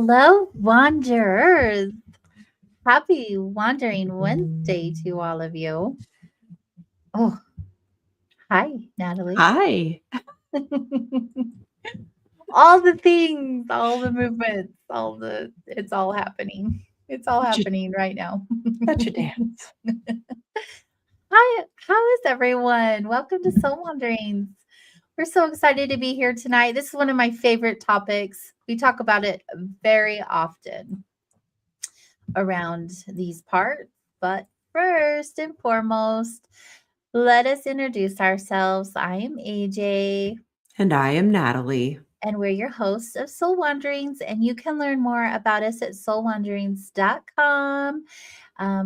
Hello, wanderers. Happy Wandering Wednesday to all of you. Oh, hi, Natalie. Hi. All the things, all the movements, it's all happening. It's all Such a, happening right now. such a dance. Hi, how is everyone? Welcome to Soul Wanderings. We're so excited to be here tonight. This is one of my favorite topics. We talk about it very often around these parts. But first and foremost, let us introduce ourselves. I am AJ, And I am Natalie. and we're your hosts of Soul Wanderings. And you can learn more about us at soulwanderings.com.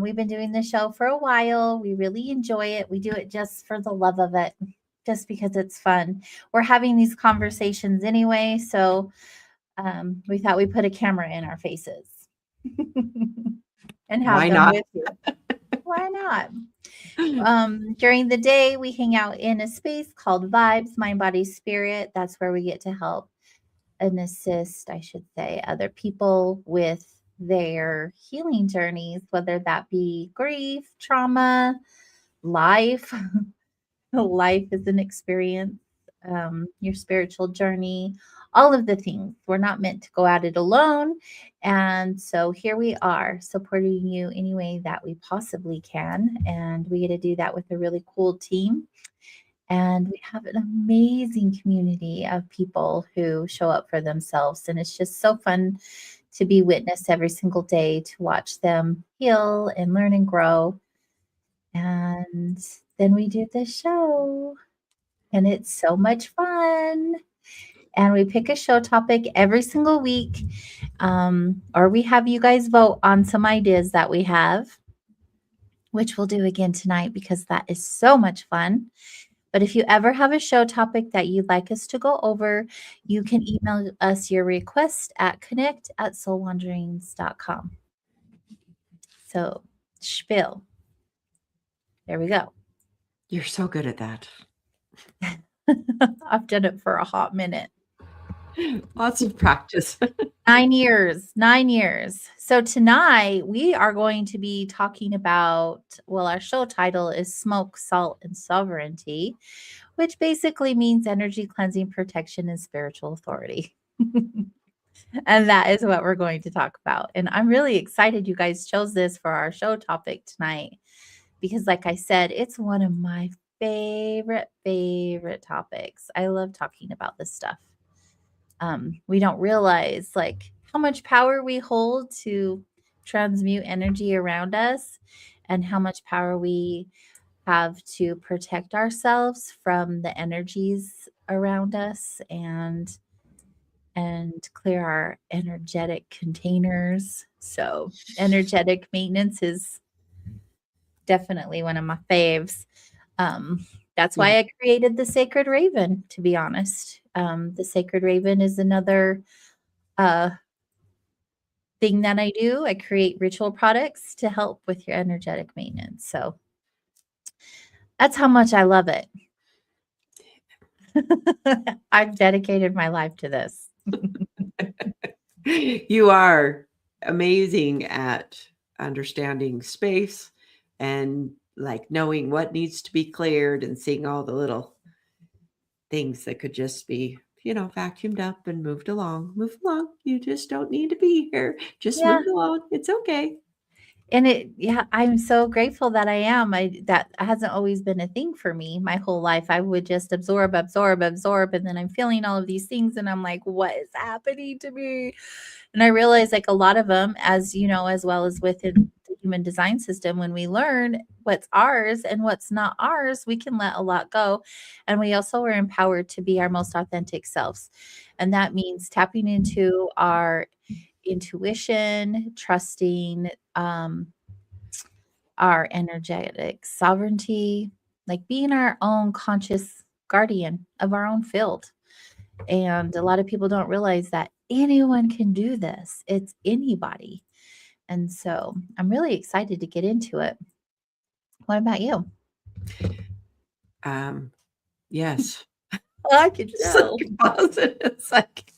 We've been doing this show for a while. We really enjoy it. We do it just for the love of it, just because it's fun. We're having these conversations anyway, so we thought we'd put a camera in our faces and have Why them not? with you. Why not? During the day, we hang out in a space called Vibes, Mind, Body, Spirit. That's where we get to help and assist, I should say, other people with their healing journeys, whether that be grief, trauma, life. Life is an experience, your spiritual journey, all of the things. We're not meant to go at it alone. And so here we are supporting you any way that we possibly can. And we get to do that with a really cool team. And we have an amazing community of people who show up for themselves. And it's just so fun to be witness every single day to watch them heal and learn and grow. And then we do this show, and it's so much fun. And we pick a show topic every single week, or we have you guys vote on some ideas that we have, which we'll do again tonight because that is so much fun. But if you ever have a show topic that you'd like us to go over, you can email us your request at connect@soulwanderings.com. So, spiel. There we go. You're so good at that. I've done it for a hot minute. Lots of practice. 9 years, 9 years. So tonight we are going to be talking about, well, our show title is Smoke, Salt, and Sovereignty, which basically means energy cleansing, protection, and spiritual authority. And that is what we're going to talk about. And I'm really excited you guys chose this for our show topic tonight because, like I said, it's one of my favorite topics. I love talking about this stuff. We don't realize like how much power we hold to transmute energy around us and how much power we have to protect ourselves from the energies around us and clear our energetic containers. So energetic maintenance is definitely one of my faves. Um, that's Yeah. why I created the Sacred Raven, to be honest. The Sacred Raven is another uh, thing that I do. I create ritual products to help with your energetic maintenance. So that's how much I love it. I've dedicated my life to this. You are amazing at understanding space and like knowing what needs to be cleared and seeing all the little things that could just be, vacuumed up and moved along. Move along. You just don't need to be here. Just Yeah. move along. It's okay. And yeah, I'm so grateful that I am. That hasn't always been a thing for me my whole life. I would just absorb, and then I'm feeling all of these things, and I'm like, what is happening to me? And I realize, like a lot of them, as you know, as well as within the human design system, when we learn what's ours and what's not ours, we can let a lot go, and we also are empowered to be our most authentic selves, and that means tapping into our intuition, trusting our energetic sovereignty, like being our own conscious guardian of our own field. And a lot of people don't realize that anyone can do this. It's anybody. And so I'm really excited to get into it. What about you? Um, yes. I can It's tell. like positive. It's like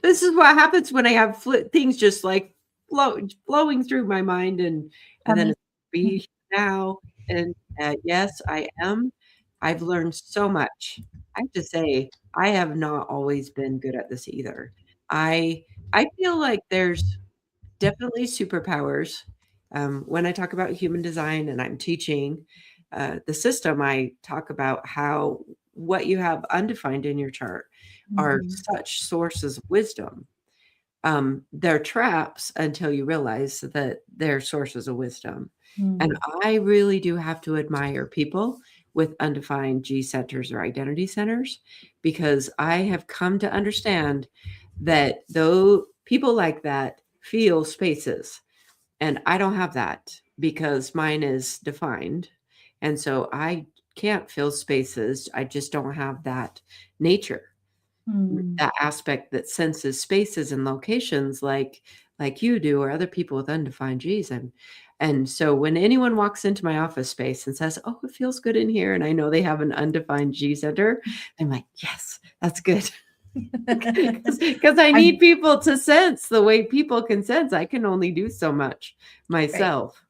this is what happens when I have things just like flowing through my mind, and then Coming. it's be now. And yes, I am. I've learned so much. I have to say, I have not always been good at this either. I I feel like there's definitely superpowers. When I talk about human design and I'm teaching the system, I talk about how what you have undefined in your chart are Mhm. such sources of wisdom. They're traps until you realize that they're sources of wisdom. And Mm. I really do have to admire people with undefined G centers or identity centers because I have come to understand that though people like that feel spaces, and I don't have that because mine is defined. And so I can't fill spaces. I just don't have that nature, Mm. that aspect that senses spaces and locations like you do or other people with undefined G's. And so when anyone walks into my office space and says, "Oh, it feels good in here," and I know they have an undefined G center, I'm like, "Yes, that's good." Because I need I'm people to sense the way people can sense. I can only do so much right. myself.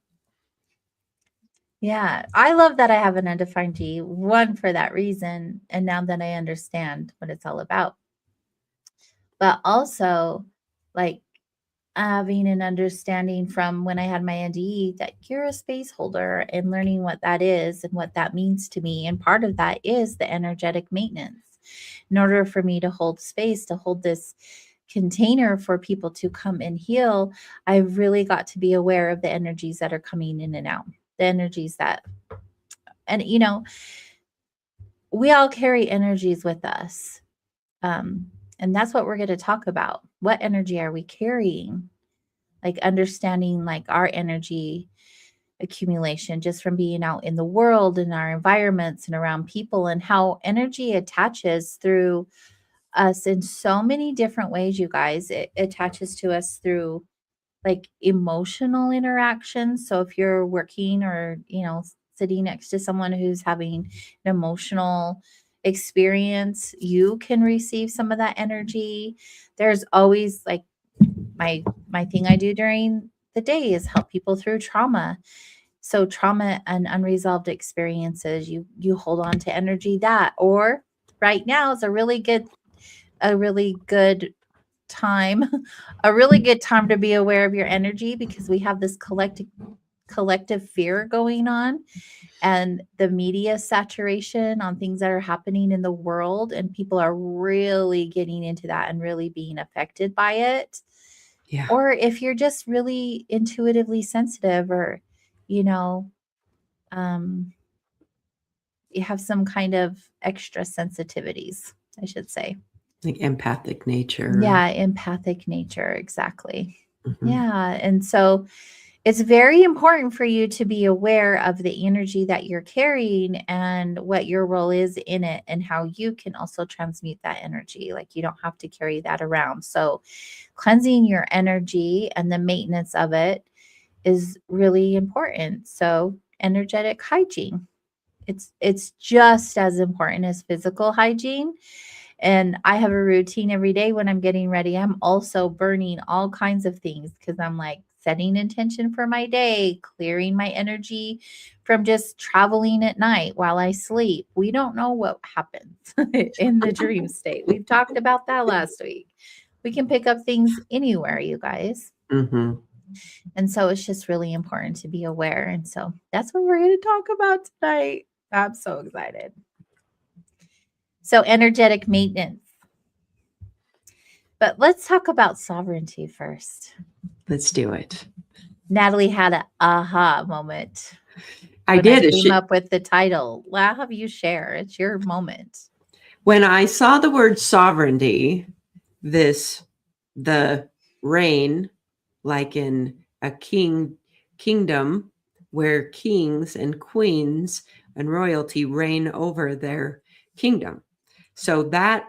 Yeah, I love that I have an undefined G, one for that reason, and now that I understand what it's all about. But also, like, having an understanding from when I had my NDE that you're a space holder and learning what that is and what that means to me. And part of that is the energetic maintenance. In order for me to hold space, to hold this container for people to come and heal, I've really got to be aware of the energies that are coming in and out, the energies that, and we all carry energies with us. Um, and that's what we're going to talk about. What energy are we carrying? Like understanding like our energy accumulation just from being out in the world in our environments and around people and how energy attaches through us in so many different ways, you guys. It attaches to us through like emotional interactions. So if you're working or, sitting next to someone who's having an emotional experience, you can receive some of that energy. There's always like my thing I do during the day is help people through trauma. So trauma and unresolved experiences, you hold on to energy that, or right now is a really good time, a really good time to be aware of your energy because we have this collective fear going on and the media saturation on things that are happening in the world, and people are really getting into that and really being affected by it. Yeah. Or if you're just really intuitively sensitive, or you know um, you have some kind of extra sensitivities, I should say. Like empathic nature. Yeah, empathic nature, exactly. Mhm. Yeah, and so it's very important for you to be aware of the energy that you're carrying and what your role is in it and how you can also transmute that energy. Like you don't have to carry that around. So cleansing your energy and the maintenance of it is really important. So energetic hygiene. It's just as important as physical hygiene. And I have a routine every day when I'm getting ready. I'm also burning all kinds of things because I'm like setting intention for my day, clearing my energy from just traveling at night while I sleep. We don't know what happens in the dream state. We've talked about that last week. We can pick up things anywhere, you guys. Mhm. And so it's just really important to be aware. And so that's what we're going to talk about tonight. I'm so excited. So, energetic maintenance. But let's talk about sovereignty first. Let's do it. Natalie had an aha moment I when I did. came up with the title. I'll have you share. It's your moment. When I saw the word sovereignty, the reign, like in a kingdom where kings and queens and royalty reign over their kingdom. So that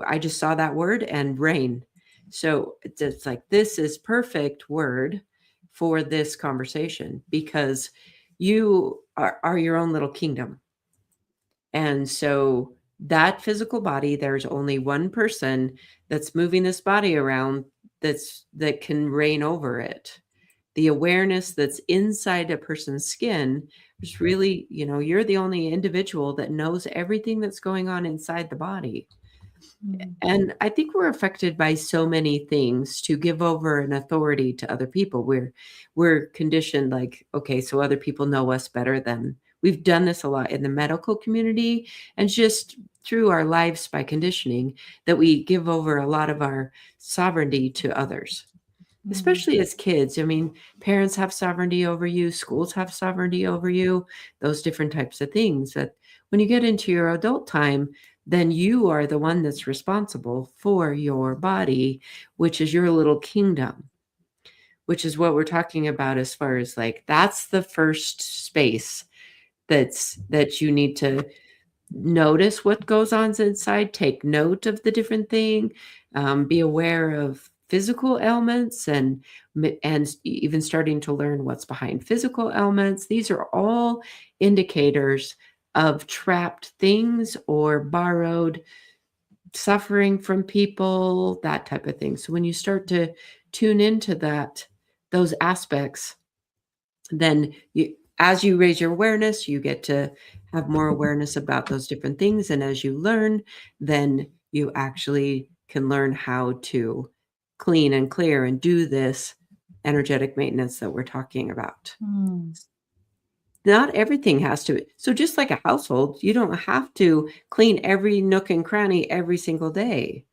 I just saw that word and reign. So it's like, this is perfect word for this conversation because you are your own little kingdom. And so that physical body, there's only one person that's moving this body around that can reign over it. The awareness that's inside a person's skin is really, you're the only individual that knows everything that's going on inside the body. Mm. And I think we're affected by so many things to give over an authority to other people. We're conditioned like, okay, so other people know us better than we've done this a lot in the medical community and just through our lives by conditioning that we give over a lot of our sovereignty to others, Mm. especially as kids. I mean, parents have sovereignty over you, schools have sovereignty over you, those different types of things that when you get into your adult time, then you are the one that's responsible for your body, which is your little kingdom, which is what we're talking about as far as like that's the first space that you need to notice what goes on inside, take note of the different thing, be aware of physical ailments and even starting to learn what's behind physical ailments. These are all indicators of trapped things or borrowed suffering from people, that type of thing. So when you start to tune into those aspects, then as you raise your awareness, you get to have more awareness about those different things. And as you learn, then you actually can learn how to clean and clear and do this energetic maintenance that we're talking about. Mm. Not everything has to. So just like a household, you don't have to clean every nook and cranny every single day.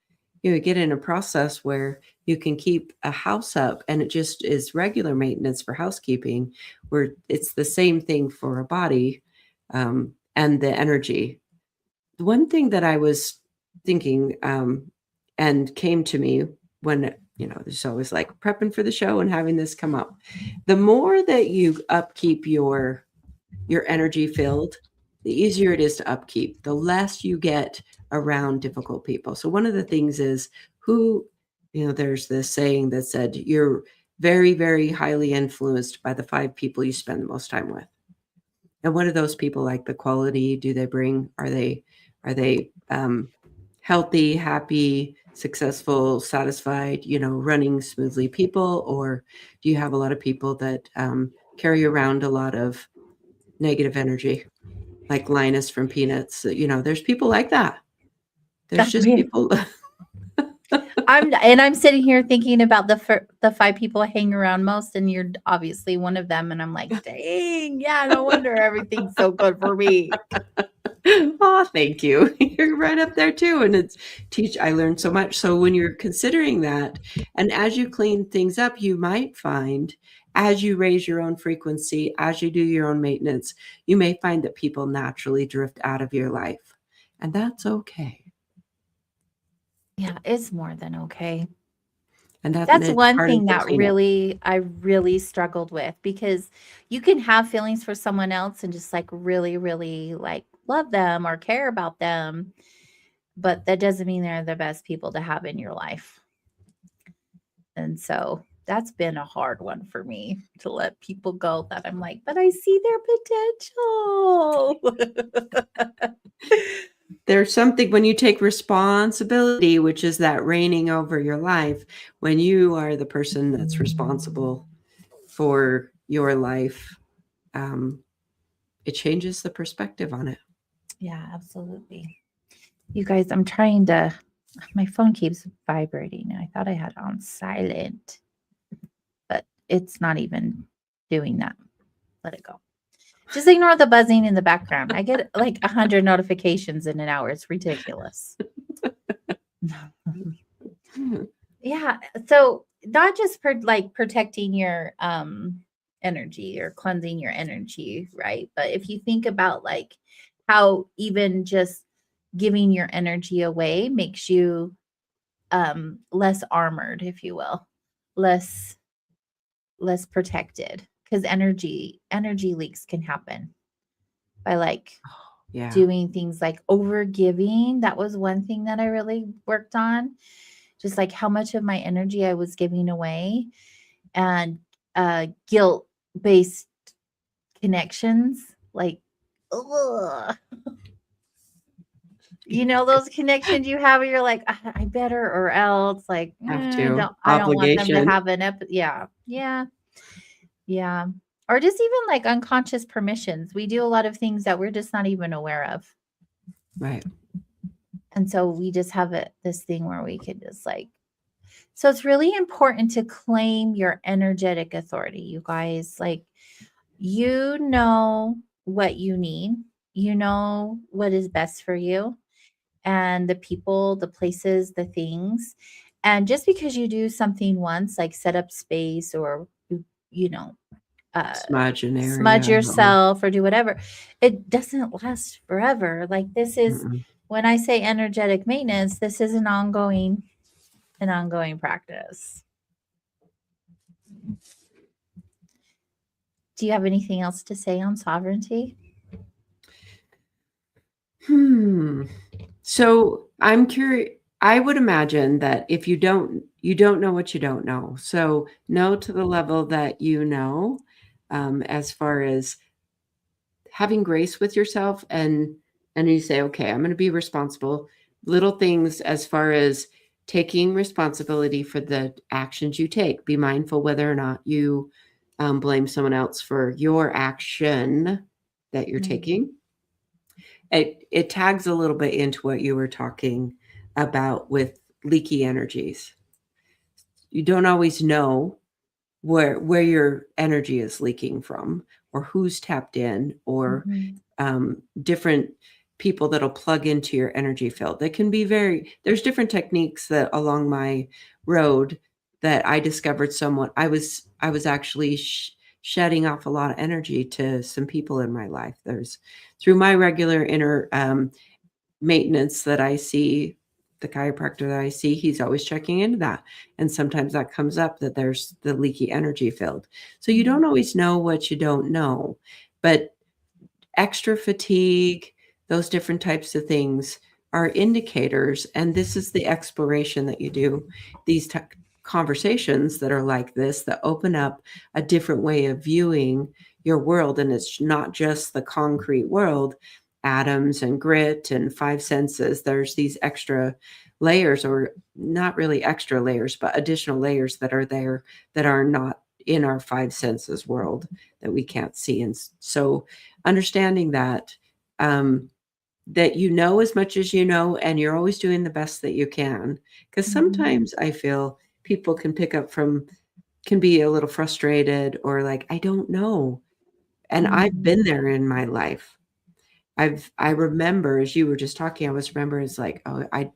You get in a process where you can keep a house up and it just is regular maintenance for housekeeping, where it's the same thing for a body, and the energy. The one thing that I was thinking, and came to me when, there's always like prepping for the show and having this come up. The more that you upkeep your energy filled, the easier it is to upkeep, the less you get around difficult people. So one of the things is there's this saying that said, you're very, very highly influenced by the 5 people you spend the most time with. And what are those people like? The quality do they bring? Are they healthy, happy, successful, satisfied, running smoothly people? Or do you have a lot of people that carry around a lot of negative energy, like Linus from Peanuts? There's people like that. I There's just mean, people. I'm sitting here thinking about the 5 people I hang around most, and you're obviously one of them, and I'm like, "Dang, yeah, no wonder everything's so good for me." Oh, thank you. You're right up there too. And I learned so much. So when you're considering that, and as you clean things up, you might find as you raise your own frequency, as you do your own maintenance, you may find that people naturally drift out of your life. And that's okay. Yeah, it's more than okay. And That's it's one part of thing the that cleanup. I really struggled with, because you can have feelings for someone else and just like really, really like love them or care about them, but that doesn't mean they're the best people to have in your life. And so that's been a hard one for me to let people go that I'm like, but I see their potential. There's something when you take responsibility, which is that reigning over your life, when you are the person that's responsible for your life, um, it changes the perspective on it. Yeah, absolutely. You guys, I'm trying to, my phone keeps vibrating. I thought I had it on silent, but it's not even doing that. Let it go. Just ignore the buzzing in the background. I get like 100 notifications in an hour. It's ridiculous. Yeah. So not just like protecting your energy or cleansing your energy, right? But if you think about like how even just giving your energy away makes you less armored, if you will, less protected, because energy leaks can happen by like Yeah. doing things like over giving. That was one thing that I really worked on, just like how much of my energy I was giving away, and guilt based connections, like ugh. You know those connections you have where you're like, I better or else like, Have to. I don't want them to Obligation. have yeah. Yeah. Yeah. Or just even like unconscious permissions. We do a lot of things that we're just not even aware of. Right. And so we just have this thing where we could just like, so it's really important to claim your energetic authority, you guys. Like, you know what you need, you know what is best for you, and the people, the places, the things. And just because you do something once, like set up space or, you know, uh, Smudge an smudge area or yourself or do whatever, it doesn't last forever. Like this is mm-mm. when I say energetic maintenance, this is an ongoing practice. Do you have anything else to say on sovereignty? Hmm. So I'm curious. I would imagine that if you don't know what you don't know. So know to the level that you know, as far as having grace with yourself and you say, okay, I'm going to be responsible. Little things as far as taking responsibility for the actions you take. Be mindful whether or not you blame someone else for your action that you're Mm, taking. It tags a little bit into what you were talking about with leaky energies. You don't always know where your energy is leaking from or who's tapped in or mhm, different people that'll plug into your energy field. They can be there's different techniques that along my road that I discovered someone. I was actually shedding off a lot of energy to some people in my life. There's through my regular inner maintenance that I see, the chiropractor that I see, he's always checking into that. And sometimes that comes up that there's the leaky energy field. So you mhm, don't always know what you don't know. But extra fatigue, those different types of things are indicators. And this is the exploration that you do, these conversations that are like this, that open up a different way of viewing your world. And it's not just the concrete world, atoms and grit and five senses. There's these extra layers, or not really extra layers, but additional layers that are there that are not in our five senses world that we can't see. And so understanding um, that you know as much as you know, and you're always doing the best that you can. Because mhm, sometimes I feel people can be a little frustrated or like, I don't know. And I've mhm. been there in my life. I remember as you were just talking, I was remember it's like, oh, I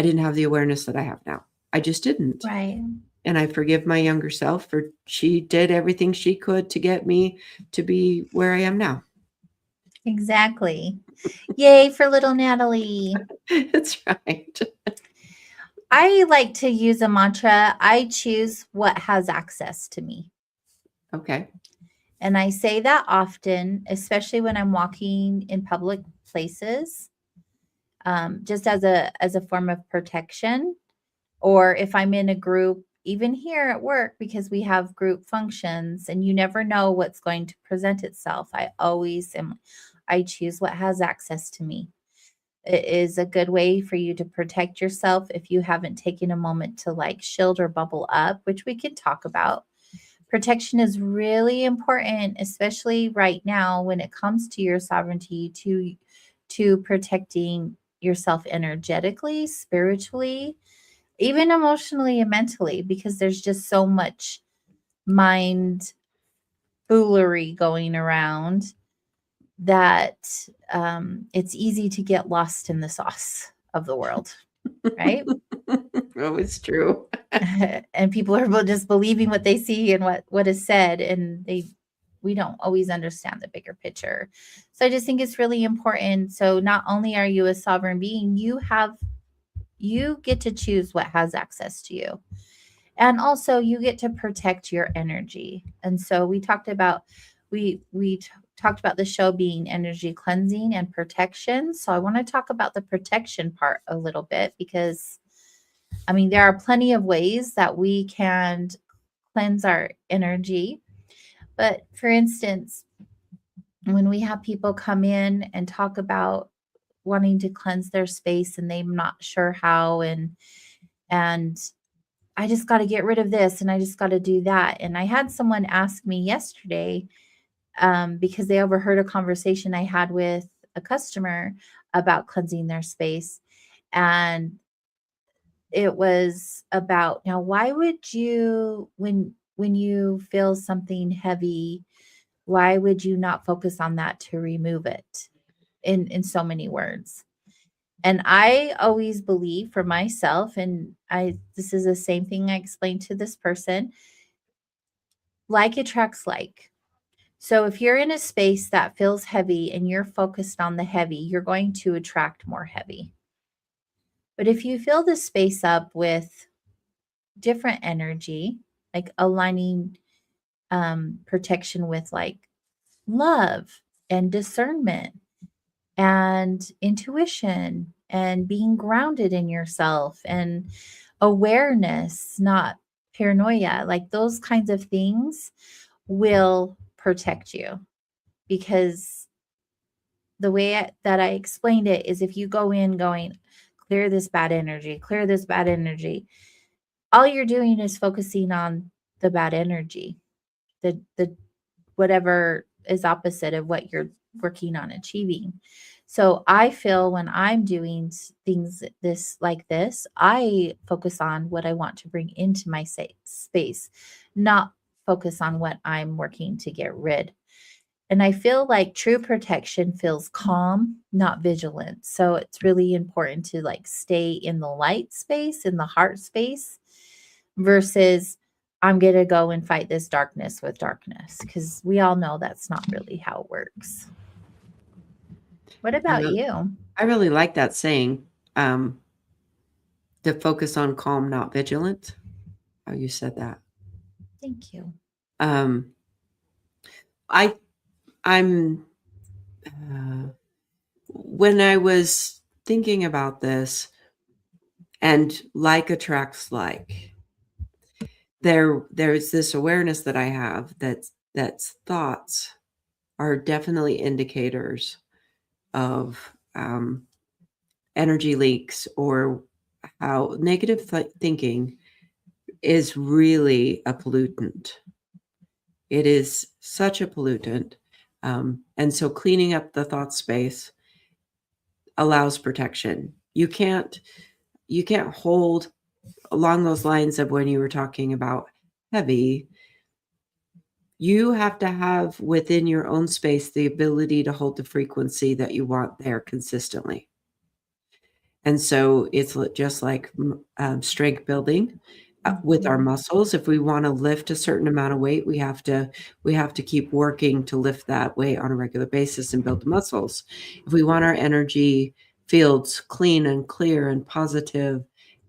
didn't have the awareness that I have now. I just didn't. Right. And I forgive my younger self for she did everything she could to get me to be where I am now. Exactly. Yay for little Natalie. That's right. I like to use a mantra. I choose what has access to me. Okay. And I say that often, especially when I'm walking in public places, just as a form of protection. Or if I'm in a group, even here at work, because we have group functions and you never know what's going to present itself. I choose what has access to me. It is a good way for you to protect yourself if you haven't taken a moment to like shield or bubble up, which we could talk about. Protection is really important, especially right now when it comes to your sovereignty, to protecting yourself energetically, spiritually, even emotionally and mentally, because there's just so much mind foolery going around that it's easy to get lost in the sauce of the world, right? Oh, it's true. And people are just believing what they see and what is said, and we don't always understand the bigger picture. So I just think it's really important. So not only are you a sovereign being, you get to choose what has access to you, and also you get to protect your energy. And so we talked about the show being energy cleansing and protection. So I want to talk about the protection part a little bit, because I mean there are plenty of ways that we can cleanse our energy. But for instance, when we have people come in and talk about wanting to cleanse their space and they're not sure how, and I just got to get rid of this and I just got to do that. And I had someone ask me yesterday, because they overheard a conversation I had with a customer about cleansing their space. And it was about, now, why would you, when you feel something heavy, why would you not focus on that to remove it, in so many words? And I always believe for myself, and I this is the same thing I explained to this person, like attracts like. So if you're in a space that feels heavy and you're focused on the heavy, you're going to attract more heavy. But if you fill the space up with different energy, like aligning protection with like love and discernment and intuition and being grounded in yourself and awareness, not paranoia, like those kinds of things will protect you. Because the way that I explained it is, if you go in going, clear this bad energy, all you're doing is focusing on the bad energy, the whatever is opposite of what you're working on achieving. So I feel when I'm doing things this like this, I focus on what I want to bring into my space, not focus on what I'm working to get rid. And I feel like true protection feels calm, not vigilant. So it's really important to like stay in the light space, in the heart space, versus I'm going to go and fight this darkness with darkness, because we all know that's not really how it works. What I about really, you? I really like that saying, um, to focus on calm, not vigilant. How you said that. Thank you. Um, I I'm when I was thinking about this, and like attracts like, there's this awareness that I have that's thoughts are definitely indicators of energy leaks, or how negative thinking is really a pollutant. It is such a pollutant. And so cleaning up the thought space allows protection. You can't hold, along those lines of when you were talking about heavy, you have to have within your own space the ability to hold the frequency that you want there consistently. And so it's just like strength building with our Mhm. muscles. If we want to lift a certain amount of weight, we have to keep working to lift that weight on a regular basis and build the muscles. If we want our energy fields clean and clear and positive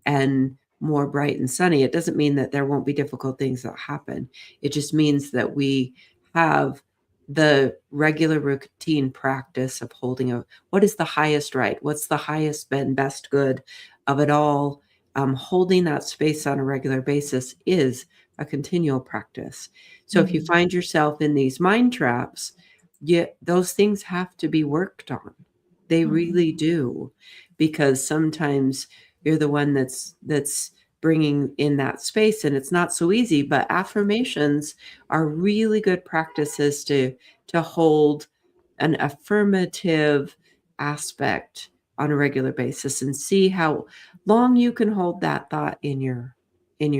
and more bright and sunny, it doesn't mean that there won't be difficult things that happen. It just means that we have the regular routine practice of holding a, what is the highest right, what's the highest and best good of it all. Holding that space on a regular basis is a continual practice. So if you Mhm. find yourself in these mind traps, those things have to be worked on. They really Mhm. do, because sometimes you're the one that's bringing in that space, and it's not so easy. But affirmations are really good practices to hold an affirmative aspect on a regular basis, and see how long you can hold that thought in your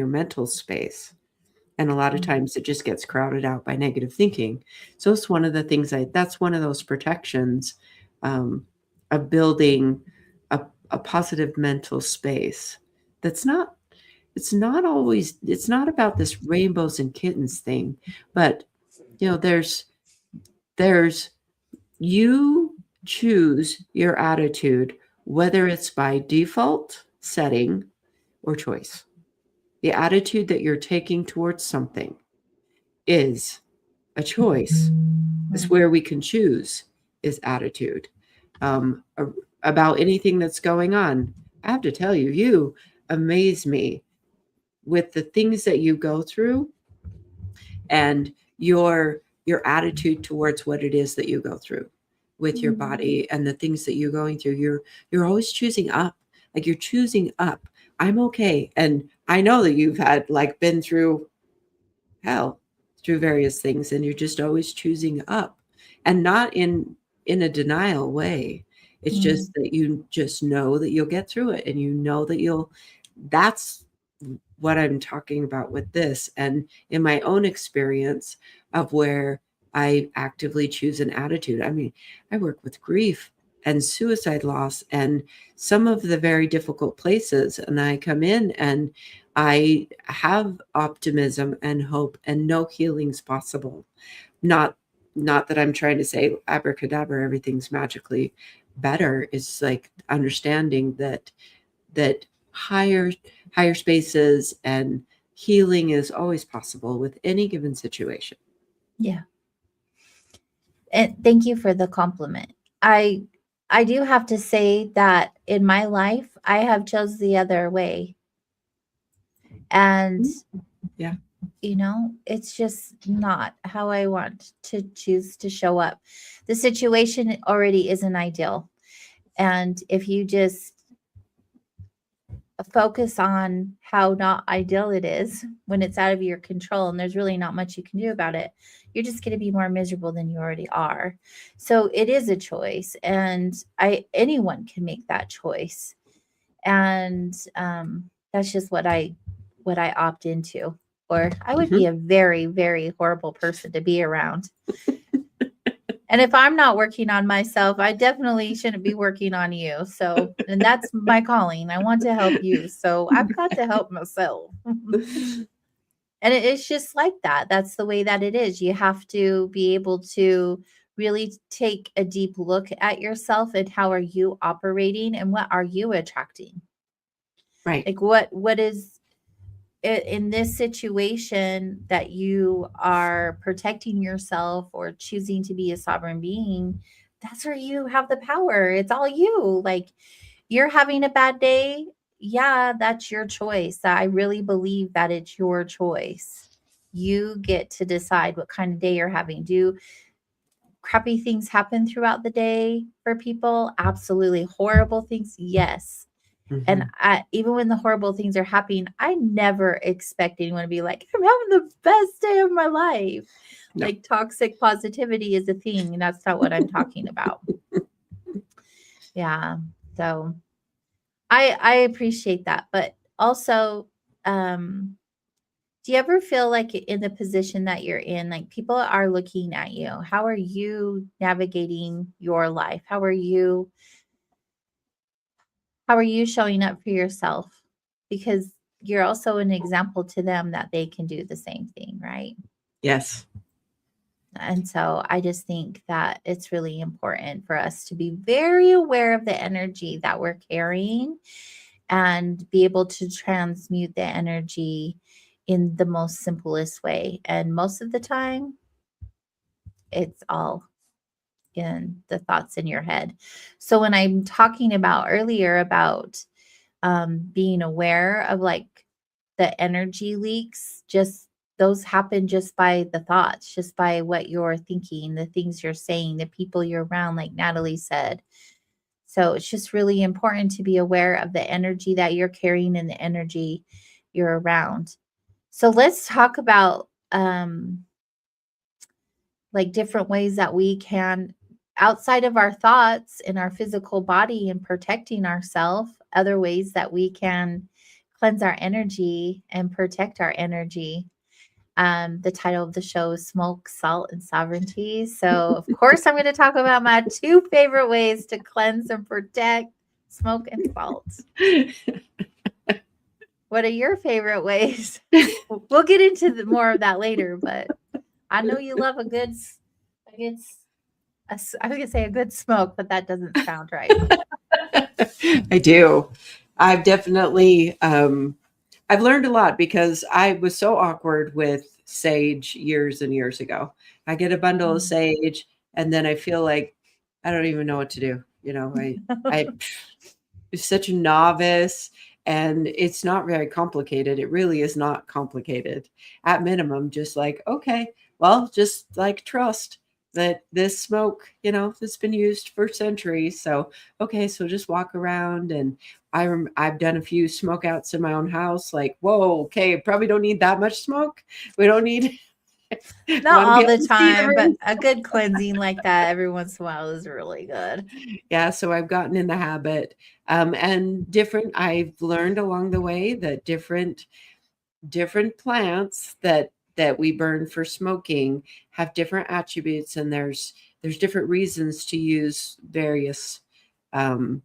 mental space. And a lot of Mhm. times it just gets crowded out by negative thinking. So it's one of the things that's one of those protections, um, of building a positive mental space. That's not, it's not about this rainbows and kittens thing, but there's you choose your attitude, whether it's by default setting or choice. The attitude that you're taking towards something is a choice. Is Mhm. where we can choose is attitude. About anything that's going on. I have to tell you, you amaze me with the things that you go through, and your attitude towards what it is that you go through. with your Mm, body and the things that you're going through. You're always choosing up. Like you're choosing up. I'm okay. And I know that you've had like been through hell, through various things, and you're just always choosing up, and not in a denial way. It's mm, just that you just know that you'll get through it, and you know that you'll that's what I'm talking about with this. And in my own experience of where I actively choose an attitude, I mean, I work with grief and suicide loss and some of the very difficult places. And I come in and I have optimism and hope and no healing's possible. Not not that I'm trying to say abracadabra, everything's magically better. It's like understanding that higher higher spaces and healing is always possible with any given situation. yeah. And thank you for the compliment. I I do have to say that in my life I have chose the other way. And Yeah. it's just not how I want to choose to show up. The situation already isn't ideal. And if you just focus on how not ideal it is when it's out of your control and there's really not much you can do about it, you're just going to be more miserable than you already are. So it is a choice, and I anyone can make that choice. And that's just what I opt into. Or I would Mhm. be a very, very horrible person to be around. And if I'm not working on myself, I definitely shouldn't be working on you. So, and that's my calling. I want to help you. So I've got to help myself. And it's just like that. That's the way that it is. You have to be able to really take a deep look at yourself and how are you operating and what are you attracting? Right. Like what is in this situation that you are protecting yourself or choosing to be a sovereign being, that's where you have the power. It's all you. Like you're having a bad day. Yeah, that's your choice. I really believe that it's your choice. You get to decide what kind of day you're having. Do crappy things happen throughout the day for people? Absolutely. Horrible things? Yes. And Mhm. even when the horrible things are happening, I never expect anyone to be like, I'm having the best day of my life. No. Like toxic positivity is a thing, and that's not what I'm talking about. Yeah. So I appreciate that. But also, um, do you ever feel like in the position that you're in, like people are looking at you? How are you navigating your life? How are you showing up for yourself? Because you're also an example to them that they can do the same thing, right? Yes. And so I just think that it's really important for us to be very aware of the energy that we're carrying and be able to transmute the energy in the most simplest way. And most of the time, it's all in the thoughts in your head. So when I'm talking about earlier about being aware of like the energy leaks, just those happen just by the thoughts, just by what you're thinking, the things you're saying, the people you're around, like Natalie said. So it's just really important to be aware of the energy that you're carrying and the energy you're around. So let's talk about like different ways that we can, outside of our thoughts in our physical body and protecting ourselves, other ways that we can cleanse our energy and protect our energy. The title of the show is Smoke, Salt, and Sovereignty. So, of course, I'm going to talk about my two favorite ways to cleanse and protect: smoke and salt. What are your favorite ways? We'll get into more of that later, but I know you love a good I was gonna say a good smoke, but that doesn't sound right. I do. I've definitely I've learned a lot because I was so awkward with sage years and years ago. I get a bundle of Mm. sage and then I feel like I don't even know what to do. I was such a novice and it's not very complicated. It really is not complicated. At minimum, just like, okay, well, just like trust. that this smoke, that's been used for centuries. So, okay, so just walk around. And I've done a few smoke outs in my own house. Like, whoa, okay, probably don't need that much smoke. We don't need. Not Want to be all able the to see the time, but room. a good cleansing like that every once in a while is really good. Yeah, so I've gotten in the habit, and different. I've learned along the way that different plants that we burn for smoking have different attributes, and there's different reasons to use various um,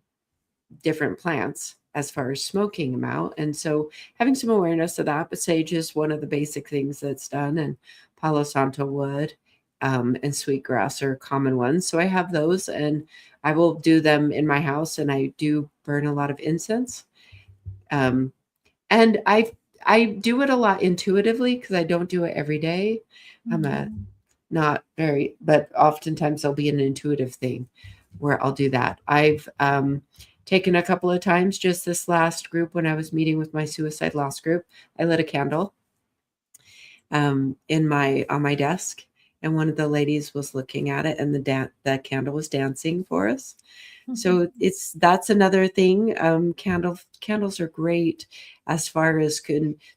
different plants as far as smoking them out. And so having some awareness of that, but sage is one of the basic things that's done, and Palo Santo wood and sweetgrass are common ones. So I have those, and I will do them in my house, and I do burn a lot of incense. Um, and I do it a lot intuitively because I don't do it every day. I'm a Mhm. not very, but oftentimes there'll be an intuitive thing where I'll do that. I've taken a couple of times, just this last group when I was meeting with my suicide loss group. I lit a candle in my on my desk, and one of the ladies was looking at it, and the candle was dancing for us. So that's another thing. Candles are great as far as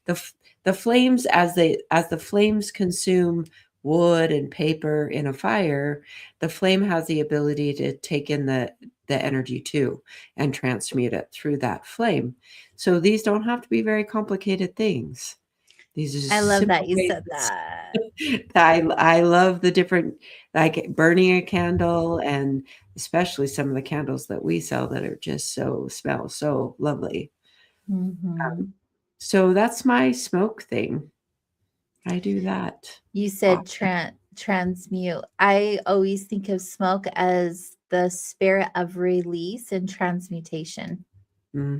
the flames, as the flames consume wood and paper in a fire. The flame has the ability to take in the energy too and transmute it through that flame. So these don't have to be very complicated things. These are I just love that simple you ways said that. that I love the different, like burning a candle, and especially some of the candles that we sell that are just smell so lovely. Um, Mhm. so that's my smoke thing. I do that You said often. transmute. I always think of smoke as the spirit of release and transmutation Hmm.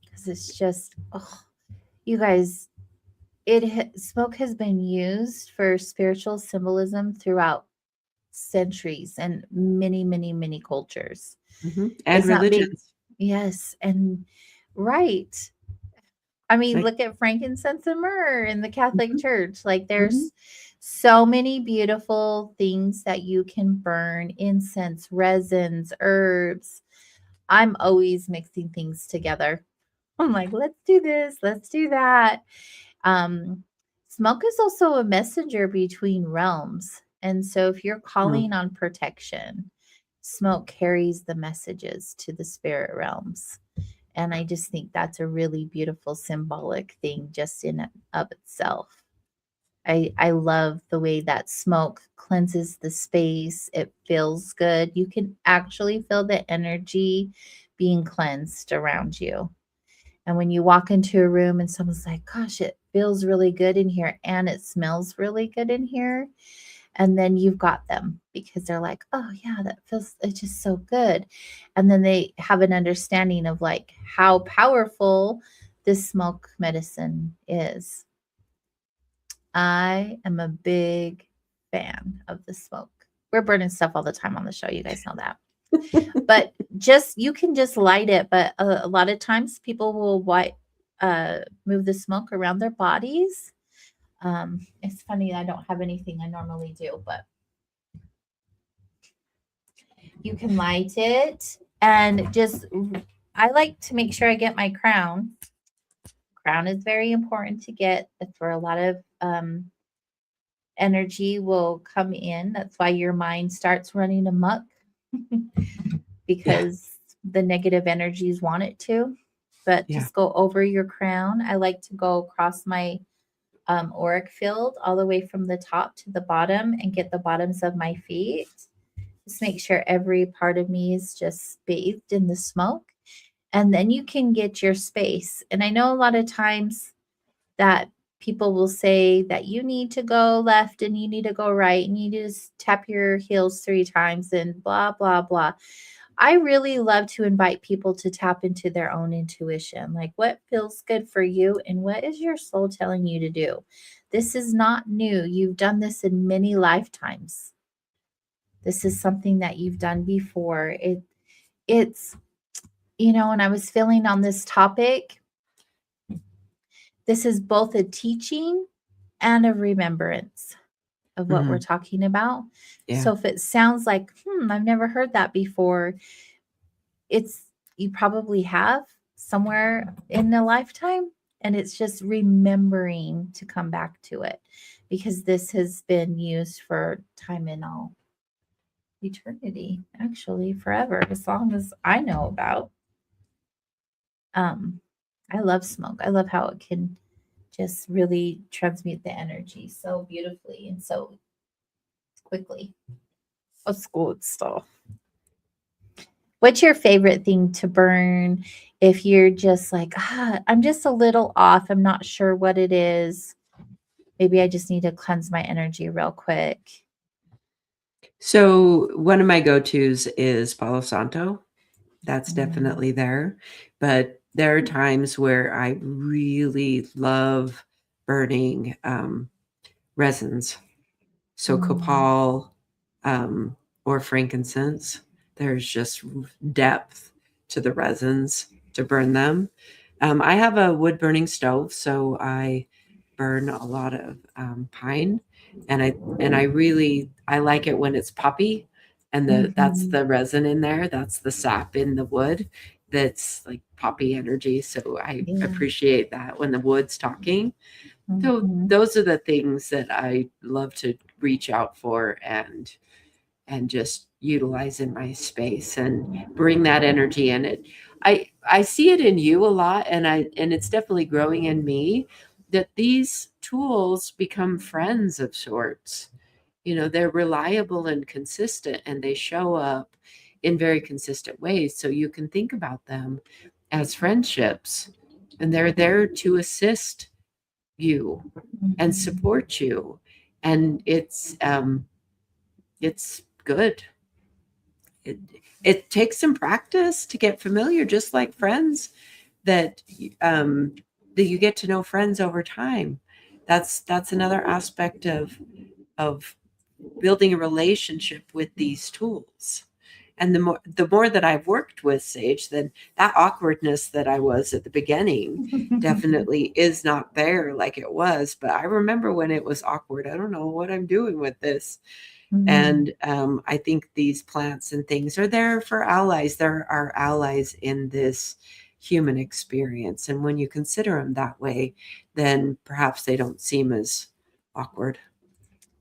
because it's just, oh, you guys, smoke has been used for spiritual symbolism throughout centuries and many, many, many cultures. Hmm. And It's not big. religions. Yes, and right. I mean, Like, look at frankincense and myrrh in the Catholic hmm, Church. Like, hmm, there's so many beautiful things that you can burn: incense, resins, herbs. I'm always mixing things together. I'm like, let's do this, let's do that. Um, Smoke is also a messenger between realms. And so, if you're no. calling on protection, smoke carries the messages to the spirit realms. And I just think that's a really beautiful symbolic thing just in and of itself. I love the way that smoke cleanses the space. It feels good. You can actually feel the energy being cleansed around you. And when you walk into a room and someone's like, gosh, it feels really good in here and it smells really good in here, and then you've got them because they're like, oh yeah, that feels, it's just so good. And then they have an understanding of like how powerful this smoke medicine is. I am a big fan of the smoke. We're burning stuff all the time on the show, you guys know that. But just, you can just light it, but a lot of times people will move the smoke around their bodies. It's funny, I don't have anything I normally do, but you can light it and just, I like to make sure I get my crown. Crown is very important to get. That's where a lot of energy will come in. That's why your mind starts running amok Yeah, because the negative energies want it to. But yeah, just go over your crown. I like to go across my auric field all the way from the top to the bottom and get the bottoms of my feet. Just make sure every part of me is just bathed in the smoke. And then you can get your space. And I know a lot of times that people will say that you need to go left and you need to go right and you need to just tap your heels 3 times and blah, blah, blah. I really love to invite people to tap into their own intuition, like what feels good for you and what is your soul telling you to do. This is not new. You've done this in many lifetimes. This is something that you've done before. It's, when I was feeling on this topic, this is both a teaching and a remembrance. of what we're Mhm. talking about. Yeah. So if it sounds like, I've never heard that before, it's you probably have somewhere in a lifetime, and it's just remembering to come back to it because this has been used for time and all eternity, actually forever, as long as I know about. Um, I love smoke. I love how it can just really transmute the energy so beautifully and so quickly. It's good stuff. What's your favorite thing to burn if you're just like, I'm just a little off. I'm not sure what it is. Maybe I just need to cleanse my energy real quick. So one of my go-tos is Palo Santo. That's Mm, definitely there. But there are times where I really love burning resins. So mm, copal or frankincense, there's just depth to the resins to burn them. I have a wood burning stove, so I burn a lot of pine, and I really I like it when it's poppy, and that's mhm. the resin in there. That's the sap in the wood. That's like poppy energy. So I Yeah. appreciate that when the wood's talking. So Mhm. those are the things that I love to reach out for and just utilize in my space and bring that energy in it. I see it in you a lot, and it's definitely growing in me that these tools become friends of sorts. You know, they're reliable and consistent, and they show up in very consistent ways, so you can think about them as friendships, and they're there to assist you and Mhm. support you, and it's good. It takes some practice to get familiar, just like friends that um, that you get to know friends over time. That's another aspect of building a relationship with these tools. And the more that I've worked with Sage, then that awkwardness that I was at the beginning definitely is not there like it was. But I remember when it was awkward. I don't know what I'm doing with this. Mhm. And I think these plants and things are there for allies. There are allies in this human experience. And when you consider them that way, then perhaps they don't seem as awkward.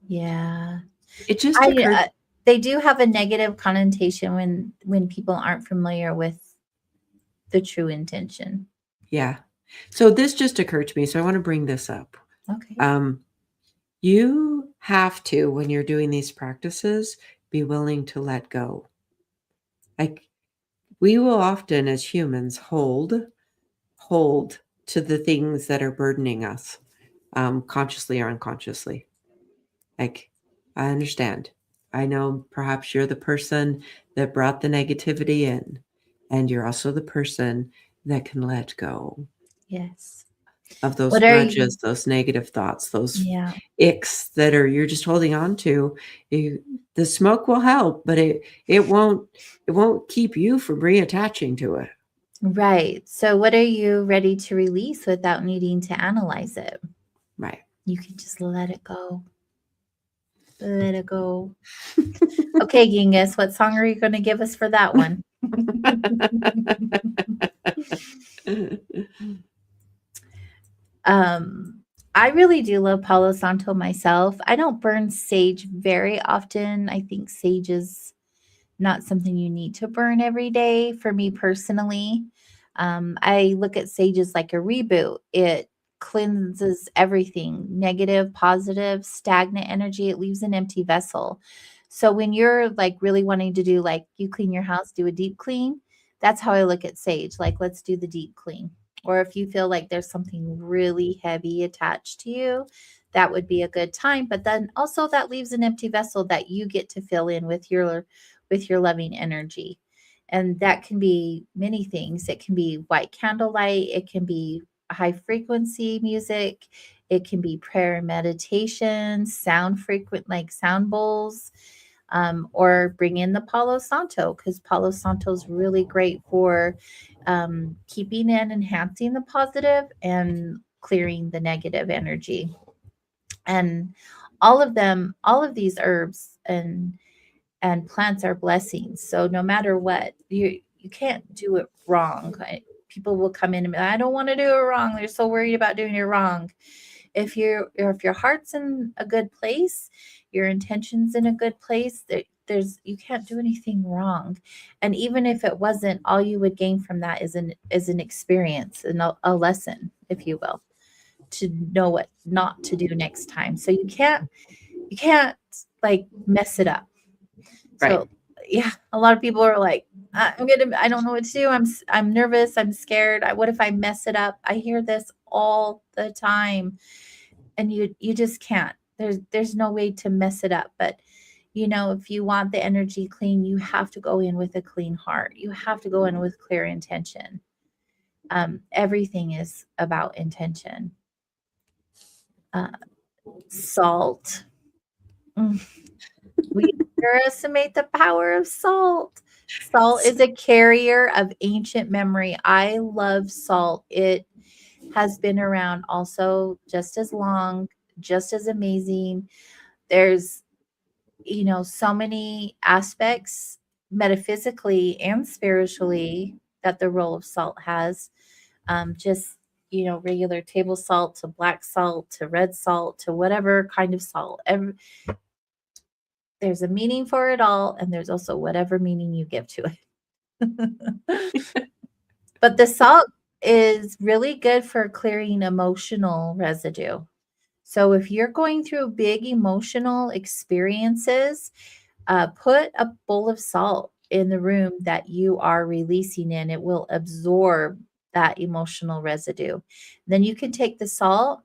Yeah. It just I occurred. they do have a negative connotation when people aren't familiar with the true intention. Yeah. So this just occurred to me. So I want to bring this up. Okay. Um, you have to, when you're doing these practices, be willing to let go. Like we will often, as humans, hold to the things that are burdening us, consciously or unconsciously. Like, I understand. I know perhaps you're the person that brought the negativity in, and you're also the person that can let go Yes. of those What are you grudges, those negative thoughts, those Yeah. icks that are you're just holding on to. The smoke will help, but it won't keep you from reattaching to it. Right. So what are you ready to release without needing to analyze it? Right. You can just let it go. Let it go. Okay, Genghis, what song are you going to give us for that one? um, I really do love Palo Santo myself. I don't burn sage very often. I think sage is not something you need to burn every day for me personally. I look at sage as like a reboot. It cleanses everything negative, positive, stagnant energy. It leaves an empty vessel. So when you're like really wanting to do like you clean your house, do a deep clean, that's how I look at sage. Like, let's do the deep clean. Or if you feel like there's something really heavy attached to you, that would be a good time. But then also that leaves an empty vessel that you get to fill in with your loving energy. And that can be many things. It can be white candlelight, it can be high frequency music, it can be prayer and meditation, sound frequent like sound bowls, or bring in the Palo Santo because Palo Santo is really great for keeping and enhancing the positive and clearing the negative energy. And all of these herbs and plants are blessings. So no matter what, you can't do it wrong. People will come in and be, I don't want to do it wrong. They're so worried about doing it wrong. If your heart's in a good place, your intentions in a good place, there's you can't do anything wrong. And even if it wasn't, all you would gain from that is an experience and a lesson, if you will, to know what not to do next time. So you can't like mess it up. Right. So yeah, a lot of people are like, I don't know what to do. I'm nervous. I'm scared. What if I mess it up? I hear this all the time, and you just can't. There's no way to mess it up. But if you want the energy clean, you have to go in with a clean heart. You have to go in with clear intention. Everything is about intention. Uh, Salt. Mm. We underestimate the power of salt. Salt is a carrier of ancient memory. I love salt. It has been around also just as long, just as amazing. There's, so many aspects metaphysically and spiritually that the role of salt has. Just, regular table salt to black salt to red salt to whatever kind of salt. There's a meaning for it all, and there's also whatever meaning you give to it. But the salt is really good for clearing emotional residue. So if you're going through big emotional experiences, put a bowl of salt in the room that you are releasing in. It will absorb that emotional residue. Then you can take the salt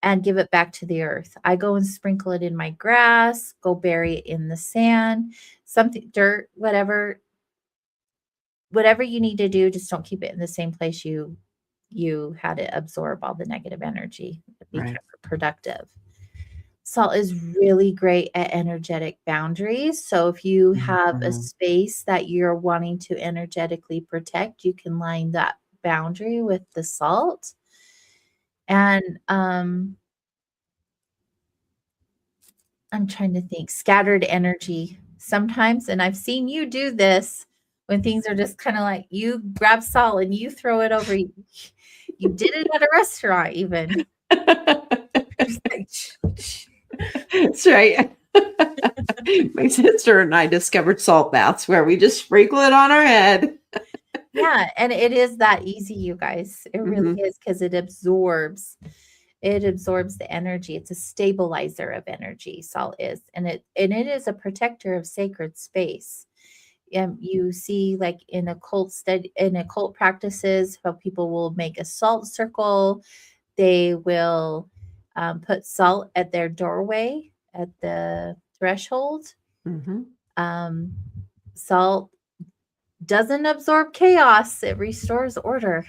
and give it back to the earth. I go and sprinkle it in my grass, go bury it in the sand, something, dirt, whatever you need to do. Just don't keep it in the same place you had it absorb all the negative energy. Be Right. productive. Salt is really great at energetic boundaries. So if you have a Mhm. space that you're wanting to energetically protect, you can line that boundary with the salt. And I'm trying to think, scattered energy sometimes, and I've seen you do this when things are just kind of like you grab salt and you throw it over. You did it at a restaurant, even. Just like, That's right. My sister and I discovered salt baths where we just sprinkle it on our head. yeah, and it is that easy, you guys. It really Mhm. is because it absorbs the energy. It's a stabilizer of energy, salt is, and it is a protector of sacred space. You see, like in occult practices, how people will make a salt circle. They will put salt at their doorway, at the threshold. Mhm. Um, Salt doesn't absorb chaos; it restores order.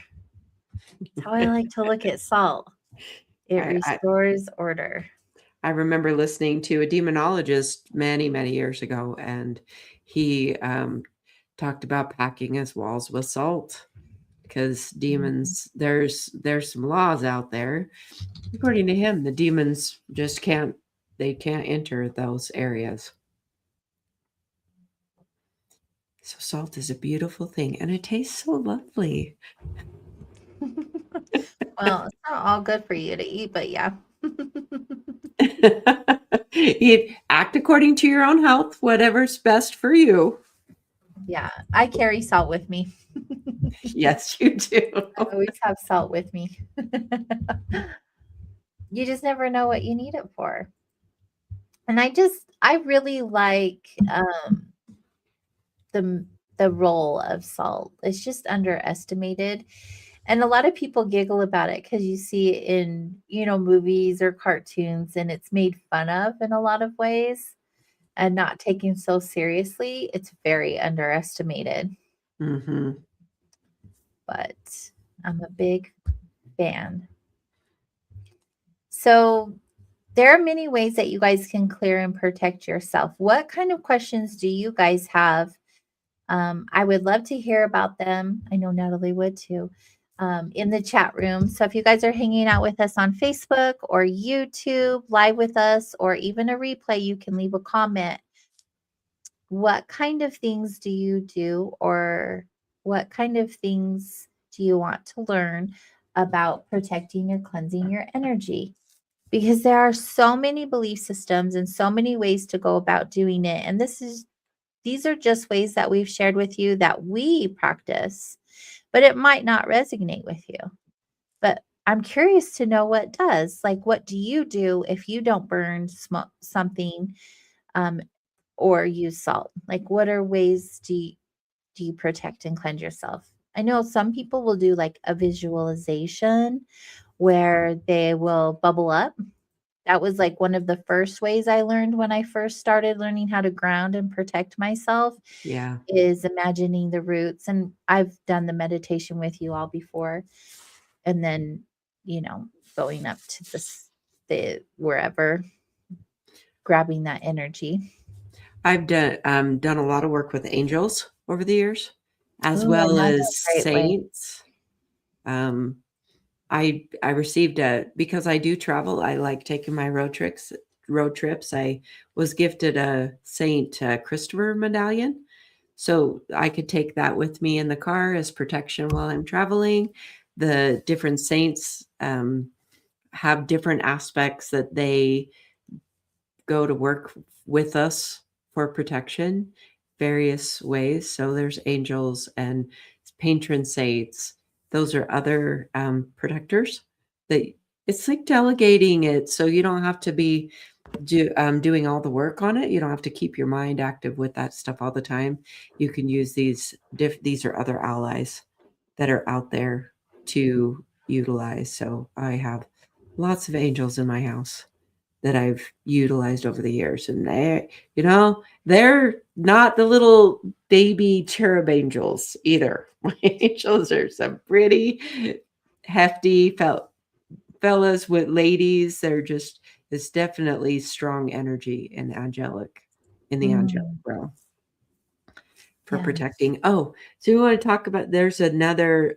That's how I like to look at salt. It I restores order. I remember listening to a demonologist many, many years ago, and he talked about packing his walls with salt because Mhm. demons. There's some laws out there. According to him, the demons just can't. They can't enter those areas. So salt is a beautiful thing, and it tastes so lovely. Well, it's not all good for you to eat, but yeah. Act according to your own health, whatever's best for you. Yeah, I carry salt with me. Yes, you do. I always have salt with me. You just never know what you need it for. And I really like the the role of salt. It's just underestimated. And a lot of people giggle about it because you see it in, movies or cartoons, and it's made fun of in a lot of ways and not taken so seriously. It's very underestimated, Hmm. but I'm a big fan. So there are many ways that you guys can clear and protect yourself. What kind of questions do you guys have? I would love to hear about them. I know Natalie would too. in the chat room. So if you guys are hanging out with us on Facebook or YouTube, live with us, or even a replay, you can leave a comment. What kind of things do you do, or what kind of things do you want to learn about protecting or cleansing your energy? Because there are so many belief systems and so many ways to go about doing it. And these are just ways that we've shared with you that we practice, but it might not resonate with you. But I'm curious to know what does. Like, what do you do if you don't burn something um, or use salt? Like, what are ways do you protect and cleanse yourself? I know some people will do like a visualization where they will bubble up. That was like one of the first ways I learned when I first started learning how to ground and protect myself Yeah. is imagining the roots. And I've done the meditation with you all before. And then, you know, going up to the wherever, grabbing that energy. I've done a lot of work with angels over the years, as Oh, well another as great way. saints. Um, I received because I do travel. I like taking my road trips. Road trips. I was gifted a Saint Christopher medallion, so I could take that with me in the car as protection while I'm traveling. The different saints have different aspects that they go to work with us for protection, various ways. So there's angels and patron saints. Those are other protectors that it's like delegating it, so you don't have to be doing all the work on it. You don't have to keep your mind active with that stuff all the time. You can use these are other allies that are out there to utilize. So I have lots of angels in my house that I've utilized over the years. And they're not the little baby cherub angels either. My angels are some pretty hefty fellas with ladies. They're just, it's definitely strong energy and angelic in the angelic Mm, realm for yeah. protecting. Oh, so we want to talk about, there's another,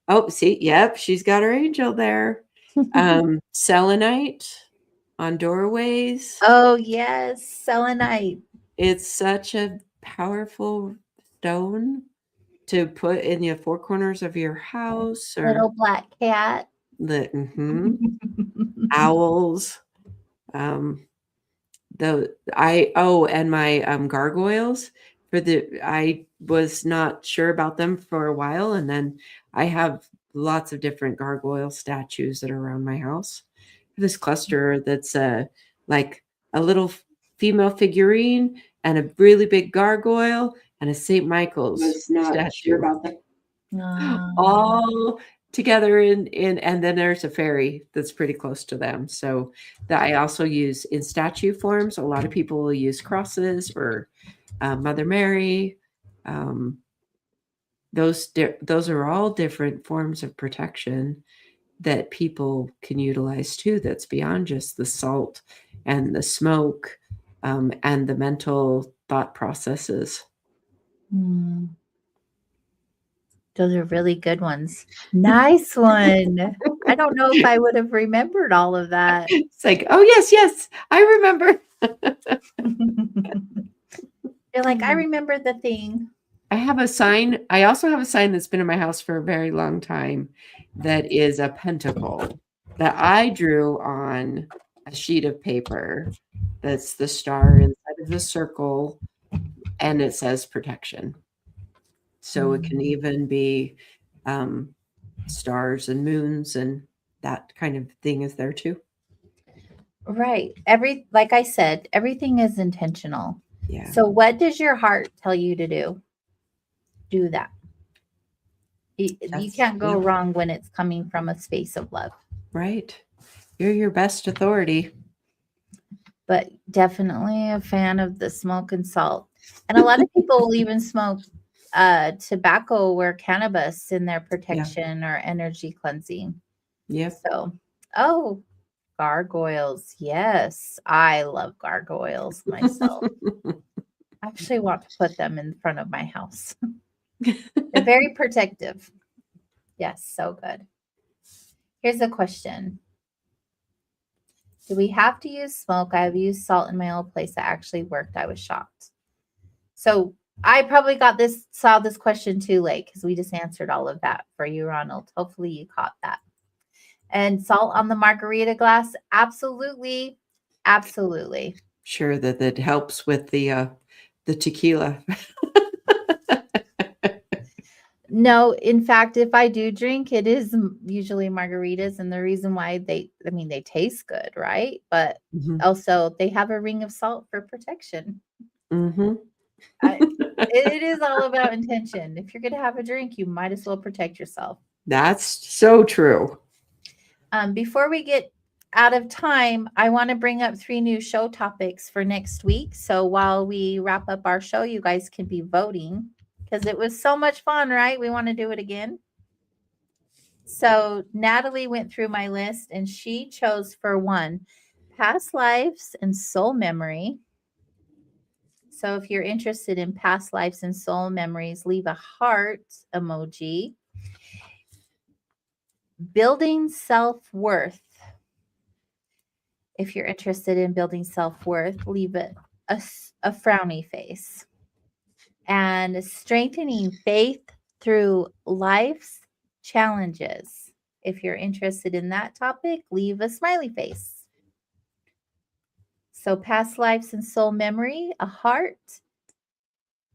oh, see, yep, she's got her angel there. Selenite on doorways. Oh, yes, selenite. It's such a powerful stone to put in the four corners of your house or Little black cat. the owls. Um, and my gargoyles I was not sure about them for a while, and then I have lots of different gargoyle statues that are around my house. This cluster that's like a little female figurine and a really big gargoyle and a St. Michael's Was not sure statue about that. Um, all together in and then there's a fairy that's pretty close to them. So that I also use in statue forms. A lot of people will use crosses or Mother Mary. Um, those are all different forms of protection that people can utilize too. That's beyond just the salt and the smoke and the mental thought processes. mm, those are really good ones. Nice one. I don't know if I would have remembered all of that. It's like, oh yes, I remember. You're like, I remember the thing. I have a sign. I also have a sign that's been in my house for a very long time that is a pentacle that I drew on a sheet of paper. That's the star inside of the circle, and it says protection. So it can Mm, even be stars and moons, and that kind of thing is there too. right. Like I said, everything is intentional. Yeah. So what does your heart tell you to do? Do that. You can't go Yep, wrong when it's coming from a space of love. right. You're your best authority. But definitely a fan of the smoke and salt. And a lot of people will even smoke tobacco or cannabis in their protection or energy cleansing. Yep. So, oh, gargoyles. Yes, I love gargoyles myself. I actually want to put them in front of my house. They're very protective. Yes, so good. Here's a question. Do we have to use smoke? I have used salt in my old place that actually worked. I was shocked. So I probably saw this question too late because we just answered all of that for you, Ronald. Hopefully you caught that. And salt on the margarita glass? Absolutely. Absolutely. Sure that helps with the tequila. No, in fact, if I do drink, it is usually margaritas, and the reason why they taste good, right? But Mhm. also they have a ring of salt for protection. Mhm. I, it is all about intention. If you're going to have a drink, you might as well protect yourself. That's so true. Before we get out of time, I want to bring up 3 new show topics for next week. So while we wrap up our show, you guys can be voting because it was so much fun, right? We want to do it again. So Natalie went through my list and she chose for 1 past lives and soul memory. So if you're interested in past lives and soul memories, leave a heart emoji. Building self-worth. If you're interested in building self-worth, leave a frowny face. And strengthening faith through life's challenges. If you're interested in that topic, leave a smiley face. So past lives and soul memory, a heart,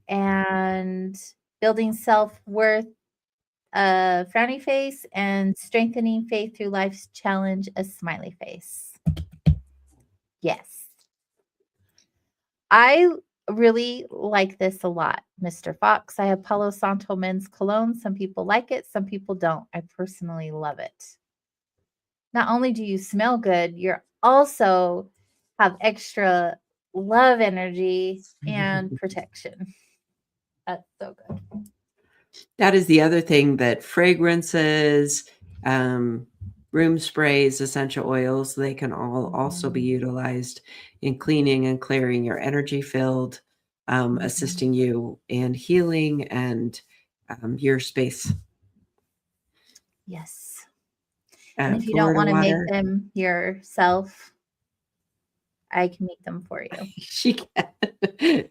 and building self-worth, a frowny face, and strengthening faith through life's challenge, a smiley face. Yes. I really like this a lot, Mr. Fox. I have Palo Santo men's cologne. Some people like it, some people don't. I personally love it. Not only do you smell good, you're also have extra love energy and protection. That's so good. That is the other thing, that fragrances, room sprays, essential oils, they can all also be utilized in cleaning and clearing your energy field, assisting you in healing and your space. Yes. And if you don't Florida want to make water. them yourself, I can make them for you. She can.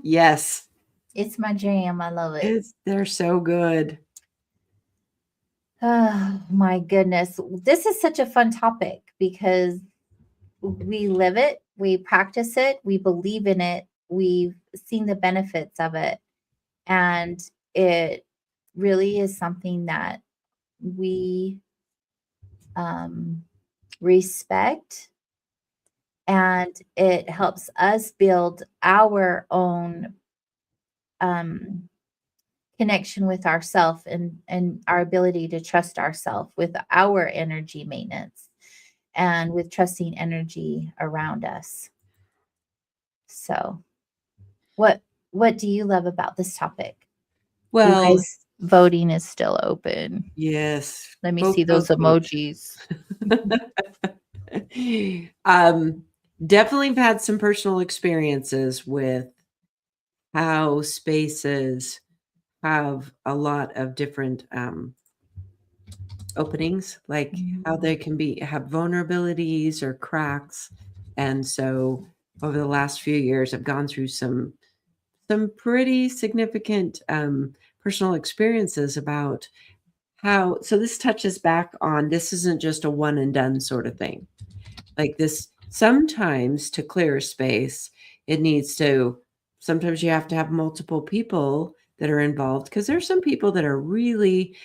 Yes. It's my jam. I love it. They're so good. Oh my goodness. This is such a fun topic because we live it, we practice it, we believe in it, we've seen the benefits of it. And it really is something that we respect, and it helps us build our own connection with ourself, and our ability to trust ourself with our energy maintenance and with trusting energy around us. So what do you love about this topic? You Well, guys, voting is still open. yes. Let me Vote, see vote, those vote. emojis. Definitely have had some personal experiences with how spaces have a lot of different openings, like how they can have vulnerabilities or cracks. And so over the last few years, I've gone through some pretty significant personal experiences about how, so this touches back on, this isn't just a one and done sort of thing. Like this, sometimes to clear a space, it needs to, sometimes you have to have multiple people that are involved, because there's some people that are really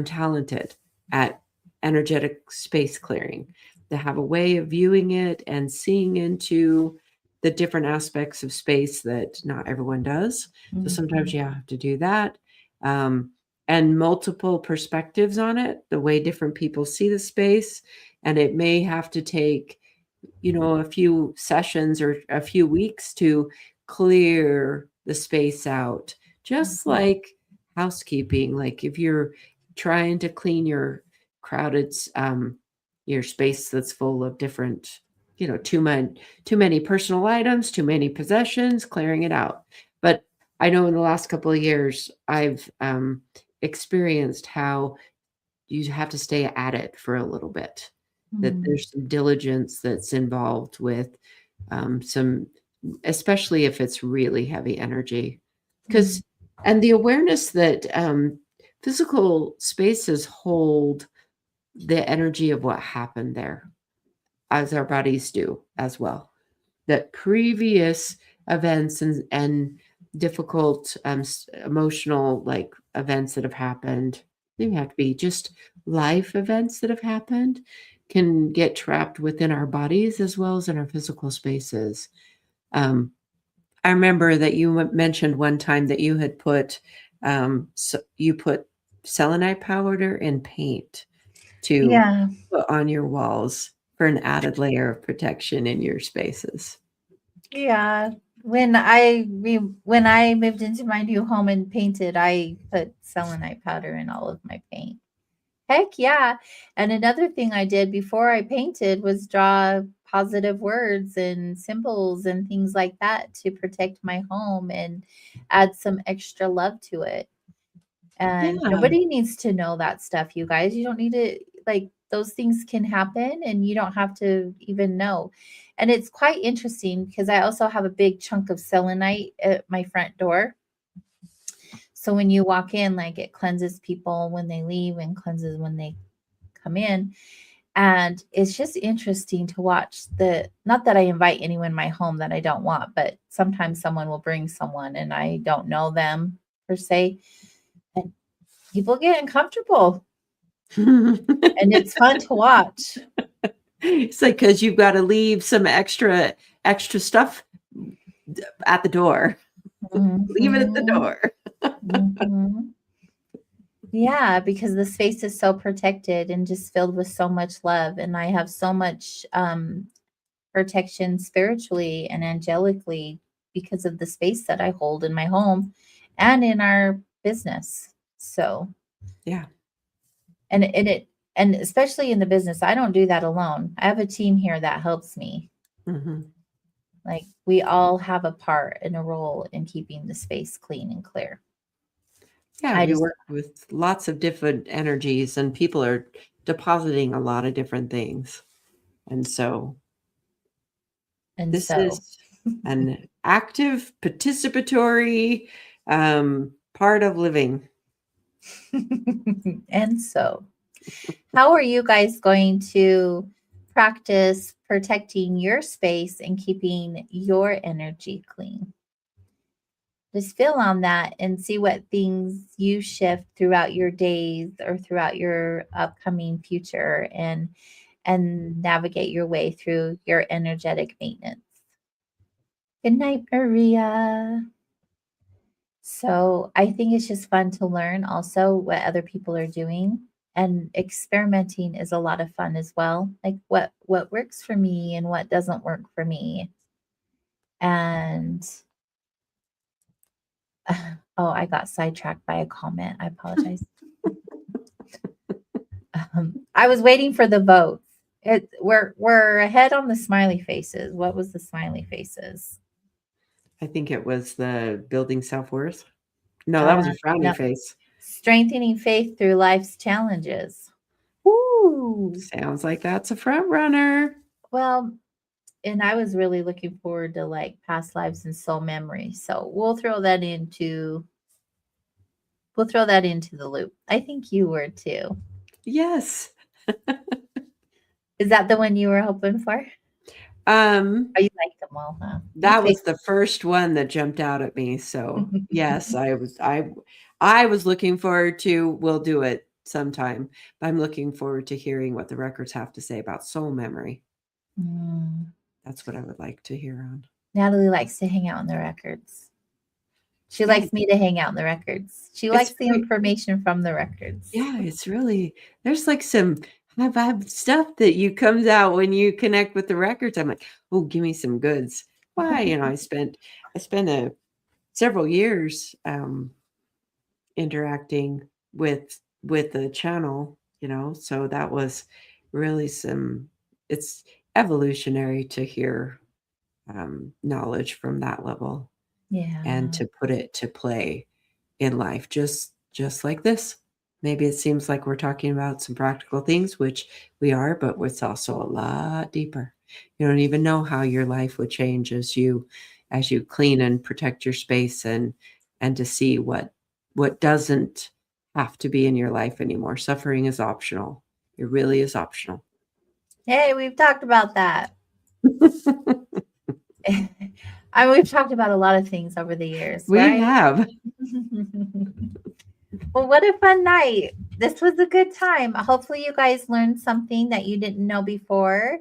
talented at energetic space clearing. They have a way of viewing it and seeing into the different aspects of space that not everyone does. So sometimes you have to do that. And multiple perspectives on it, the way different people see the space. And it may have to take, a few sessions or a few weeks to clear the space out, just like housekeeping. Like if you're trying to clean your crowded your space that's full of different, too many personal items, too many possessions, clearing it out. But I know in the last couple of years I've experienced how you have to stay at it for a little bit. That Mm, there's some diligence that's involved with some, especially if it's really heavy energy, mm. because and the awareness that physical spaces hold the energy of what happened there, as our bodies do as well. That previous events and difficult emotional like events that have happened, they have to be just life events that have happened, can get trapped within our bodies as well as in our physical spaces. um, I remember that you mentioned one time that you had put so you put selenite powder and paint to Yeah. put on your walls for an added layer of protection in your spaces. Yeah. When I moved into my new home and painted, I put selenite powder in all of my paint. Heck yeah. And another thing I did before I painted was draw positive words and symbols and things like that to protect my home and add some extra love to it. And Yeah. nobody needs to know that stuff, you guys. You don't need to, like, those things can happen and you don't have to even know. And it's quite interesting because I also have a big chunk of selenite at my front door. So when you walk in, like, it cleanses people when they leave and cleanses when they come in. And it's just interesting to watch the, not that I invite anyone in my home that I don't want, but sometimes someone will bring someone and I don't know them per se. And people get uncomfortable and it's fun to watch. It's like because you've got to leave some extra stuff at the door. Leave it at the Mhm, door. mhm. Yeah, because the space is so protected and just filled with so much love, and I have so much, protection spiritually and angelically because of the space that I hold in my home and in our business. So, Yeah. and especially in the business, I don't do that alone. I have a team here that helps me. Hmm. Like, we all have a part and a role in keeping the space clean and clear. Yeah, I we just work with lots of different energies, and people are depositing a lot of different things. And so and this so is an active, participatory part of living. and so how are you guys going to practice protecting your space and keeping your energy clean? Just feel on that and see what things you shift throughout your days or throughout your upcoming future and navigate your way through your energetic maintenance. Good night, Maria. So I think it's just fun to learn also what other people are doing, and experimenting is a lot of fun as well. Like what works for me and what doesn't work for me. And oh, I got sidetracked by a comment. I apologize. I was waiting for the votes. We're ahead on the smiley faces. What was the smiley faces? I think it was the building self-worth. No, that Uh, was a frowny no, face. strengthening faith through life's challenges. Woo! Sounds like that's a front runner. Well, and I was really looking forward to like past lives and soul memory. So we'll throw that into the loop. I think you were too. Yes. Is that the one you were hoping for? Um, Oh, you liked them all, huh? You that was picked. the first one that jumped out at me. So yes, I was looking forward to, we'll do it sometime. But I'm looking forward to hearing what the records have to say about soul memory. Mm. That's what I would like to hear on. Natalie likes to hang out in the records. She Yeah, likes me to hang out in the records. She it's likes the information from the records. yeah, it's really, there's like some have stuff that you comes out when you connect with the records. I'm like, oh, give me some goods. Why? I spent several years interacting with the channel, so that was really some, it's evolutionary to hear knowledge from that level and Yeah. to put it to play in life just like this. Maybe it seems like we're talking about some practical things, which we are, but it's also a lot deeper. You don't even know how your life would change as you clean and protect your space and to see what doesn't have to be in your life anymore. Suffering is optional. It really is optional. Hey, we've talked about that. We've talked about a lot of things over the years, We right? have. Well, what a fun night. This was a good time. Hopefully, you guys learned something that you didn't know before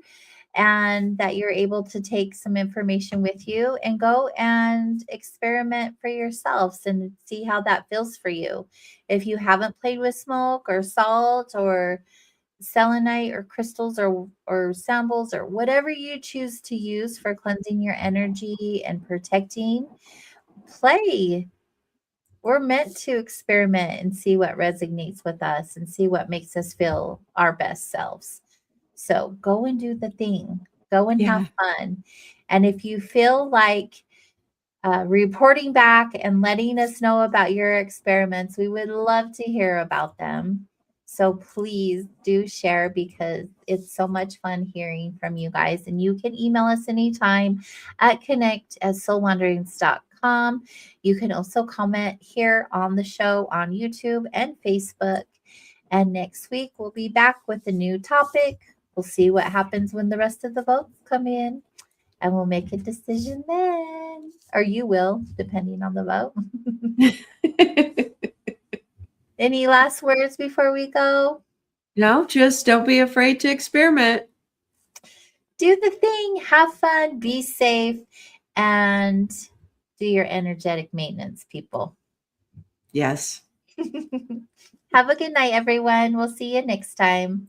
and that you're able to take some information with you and go and experiment for yourselves and see how that feels for you. If you haven't played with smoke or salt or selenite or crystals or samples or whatever you choose to use for cleansing your energy and protecting, play. We're meant to experiment and see what resonates with us and see what makes us feel our best selves. So go and do the thing, go and have Yeah. fun. And if you feel like reporting back and letting us know about your experiments, we would love to hear about them. So please do share because it's so much fun hearing from you guys. And you can email us anytime at connect@soulwanderings.com. You can also comment here on the show on YouTube and Facebook. And next week, we'll be back with a new topic. We'll see what happens when the rest of the votes come in, and we'll make a decision then. Or you will, depending on the vote. Any last words before we go? No, just don't be afraid to experiment. Do the thing, have fun, be safe, and do your energetic maintenance, people. Yes. Have a good night, everyone. We'll see you next time.